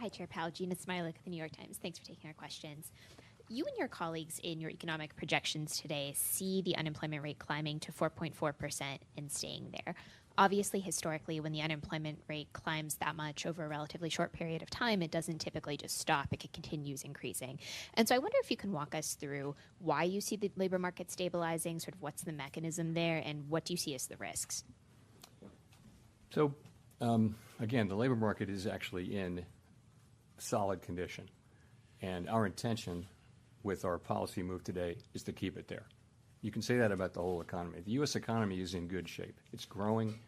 Hi, Chair Powell. Gina Smialek of the New York Times. Thanks for taking our questions. You and your colleagues in your economic projections today see the unemployment rate climbing to 4.4% and staying there. Obviously, historically, when the unemployment rate climbs that much over a relatively short period of time, it doesn't typically just stop. It continues increasing. And so I wonder if you can walk us through why you see the labor market stabilizing, sort of what's the mechanism there, and what do you see as the risks? So, again, the labor market is actually in solid condition. And our intention with our policy move today is to keep it there. You can say that about the whole economy. The U.S. economy is in good shape. It's growing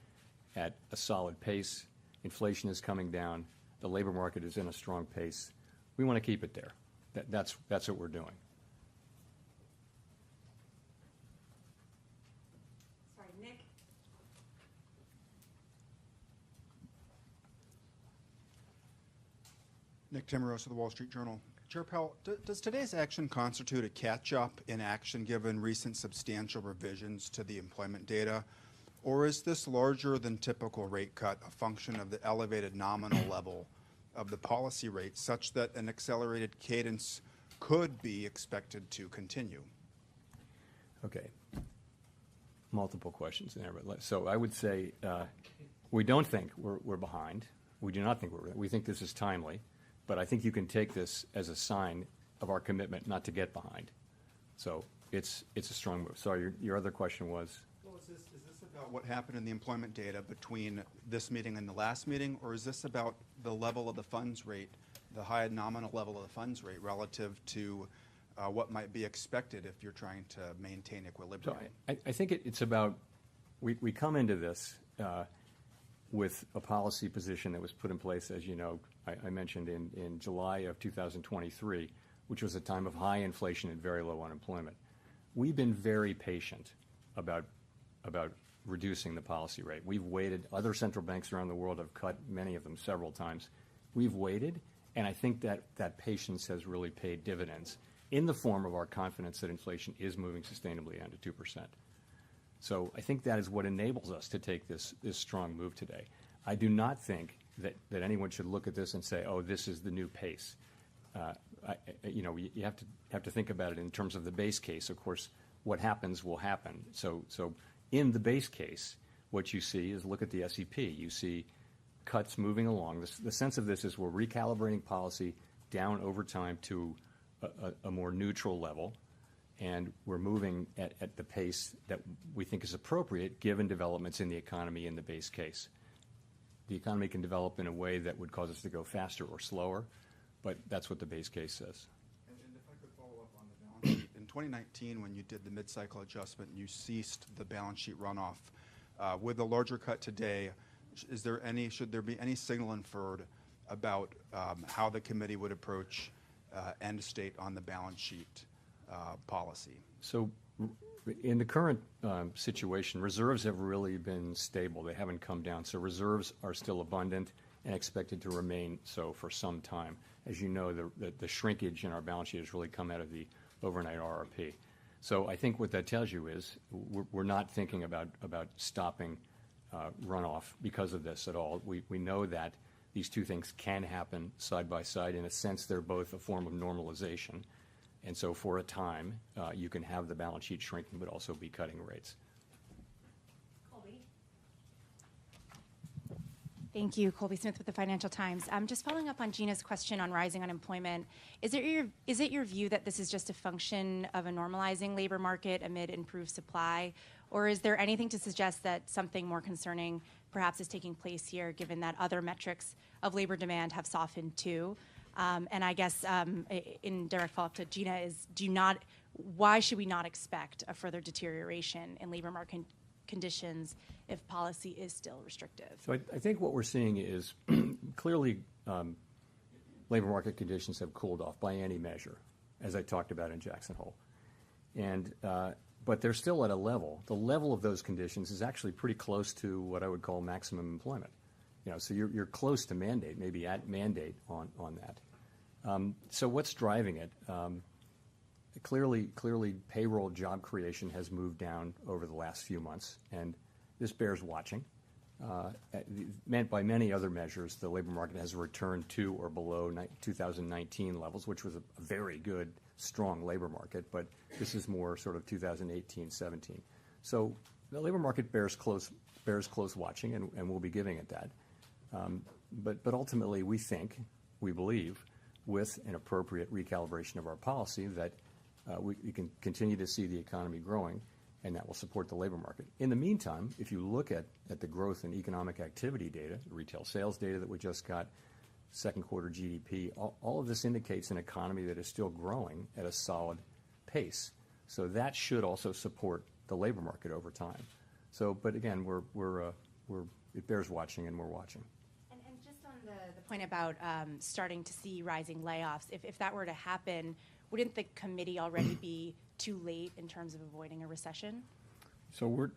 at a solid pace. Inflation is coming down. The labor market is in a strong pace. We want to keep it there. That's what we're doing. Sorry, Nick. Nick Timiraos of the Wall Street Journal. Chair Powell, does today's action constitute a catch-up in action given recent substantial revisions to the employment data? Or is this larger than typical rate cut a function of the elevated nominal level of the policy rate such that an accelerated cadence could be expected to continue? Okay. Multiple questions in there. But so I would say we don't think we're behind. We do not think we think this is timely. But I think you can take this as a sign of our commitment not to get behind. So it's a strong move. Sorry, your other question was? Well, is this about what happened in the employment data between this meeting and the last meeting, or is this about the level of the funds rate, the high nominal level of the funds rate relative to what might be expected if you're trying to maintain equilibrium? So I think it's about, we come into this with a policy position that was put in place, as you know, I mentioned in July of 2023, which was a time of high inflation and very low unemployment. We've been very patient about reducing the policy rate. We've waited. Other central banks around the world have cut, many of them several times. We've waited, and I think that patience has really paid dividends in the form of our confidence that inflation is moving sustainably down to 2%. So I think that is what enables us to take this strong move today. I do not think that anyone should look at this and say, oh, this is the new pace. You have to think about it in terms of the base case. Of course, what happens will happen. So in the base case, what you see is, look at the SEP. You see cuts moving along. The sense of this is we're recalibrating policy down over time to a more neutral level. And we're moving at the pace that we think is appropriate given developments in the economy in the base case. The economy can develop in a way that would cause us to go faster or slower, but that's what the base case says. And if I could follow up on the balance sheet. In 2019, when you did the mid-cycle adjustment, you ceased the balance sheet runoff. With the larger cut today, should there be any signal inferred about how the committee would approach end state on the balance sheet policy? So in the current situation, reserves have really been stable. They haven't come down. So reserves are still abundant and expected to remain so for some time. As you know, the shrinkage in our balance sheet has really come out of the overnight RRP. So I think what that tells you is we're not thinking about stopping runoff because of this at all. We know that these two things can happen side by side. In a sense, they're both a form of normalization. And so for a time, you can have the balance sheet shrinking, but also be cutting rates. Colby. Thank you. Colby Smith with the Financial Times. Just following up on Gina's question on rising unemployment, is it your view that this is just a function of a normalizing labor market amid improved supply? Or is there anything to suggest that something more concerning perhaps is taking place here, given that other metrics of labor demand have softened too? And I guess in direct follow-up to Gina is, why should we not expect a further deterioration in labor market conditions if policy is still restrictive? So I think what we're seeing is clearly labor market conditions have cooled off by any measure, as I talked about in Jackson Hole. And but they're still at a level. The level of those conditions is actually pretty close to what I would call maximum employment. So you're close to mandate, maybe at mandate on that. So what's driving it? Clearly, payroll job creation has moved down over the last few months, and this bears watching. meant by many other measures, the labor market has returned to or below 2019 levels, which was a very good, strong labor market, but this is more sort of 2018, 17. So the labor market bears close watching, and we'll be giving it that. But ultimately, we believe, with an appropriate recalibration of our policy, that we can continue to see the economy growing, and that will support the labor market. In the meantime, if you look at the growth in economic activity data, retail sales data that we just got, second quarter GDP, all of this indicates an economy that is still growing at a solid pace. So that should also support the labor market over time. So, but again, it bears watching, and we're watching. And just on the point about starting to see rising layoffs, if that were to happen, wouldn't the committee already be too late in terms of avoiding a recession? So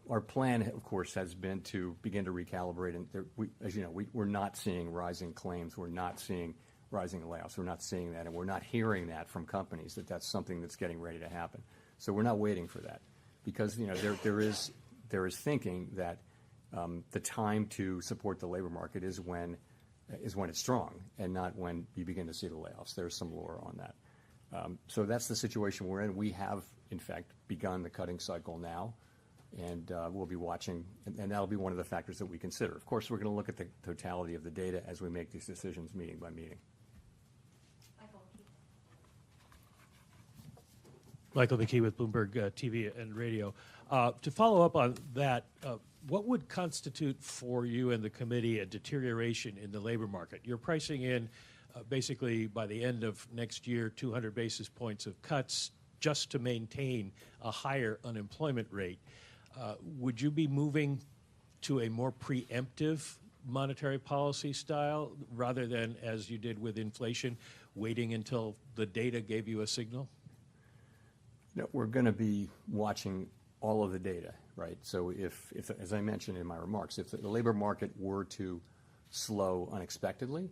our plan, of course, has been to begin to recalibrate. And as you know, we're not seeing rising claims. We're not seeing rising layoffs. We're not seeing that, and we're not hearing that from companies that's something that's getting ready to happen. So we're not waiting for that, because there is thinking that the time to support the labor market is when it's strong, and not when you begin to see the layoffs. There's some lore on that. So that's the situation we're in. We have, in fact, begun the cutting cycle now, and we'll be watching, and that'll be one of the factors that we consider. Of course, we're going to look at the totality of the data as we make these decisions meeting by meeting. Michael McKee with Bloomberg TV and Radio. To follow up on that, what would constitute for you and the committee a deterioration in the labor market? You're pricing in basically by the end of next year 200 basis points of cuts just to maintain a higher unemployment rate. Would you be moving to a more preemptive monetary policy style rather than, as you did with inflation, waiting until the data gave you a signal? No, we're going to be watching all of the data, right? So if, as I mentioned in my remarks, if the labor market were to slow unexpectedly,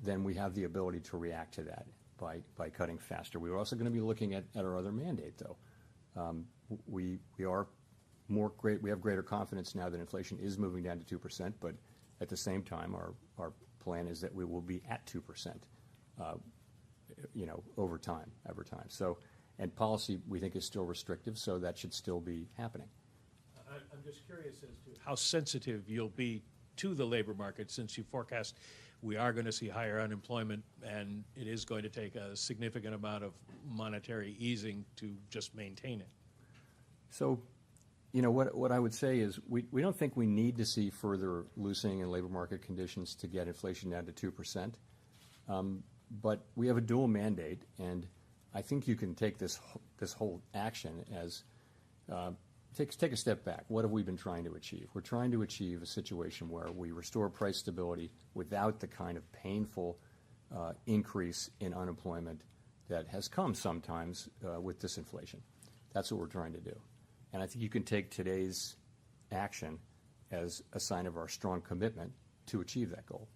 then we have the ability to react to that by cutting faster. We're also going to be looking at our other mandate, though. We have greater confidence now that inflation is moving down to 2%, but at the same time, our plan is that we will be at 2%, over time. So. And policy, we think, is still restrictive, so that should still be happening. I'm just curious as to how sensitive you'll be to the labor market, since you forecast we are going to see higher unemployment, and it is going to take a significant amount of monetary easing to just maintain it. So, what I would say is we don't think we need to see further loosening in labor market conditions to get inflation down to 2%. But we have a dual mandate, and I think you can take this whole action as take a step back. What have we been trying to achieve? We're trying to achieve a situation where we restore price stability without the kind of painful increase in unemployment that has come sometimes with disinflation. That's what we're trying to do. And I think you can take today's action as a sign of our strong commitment to achieve that goal.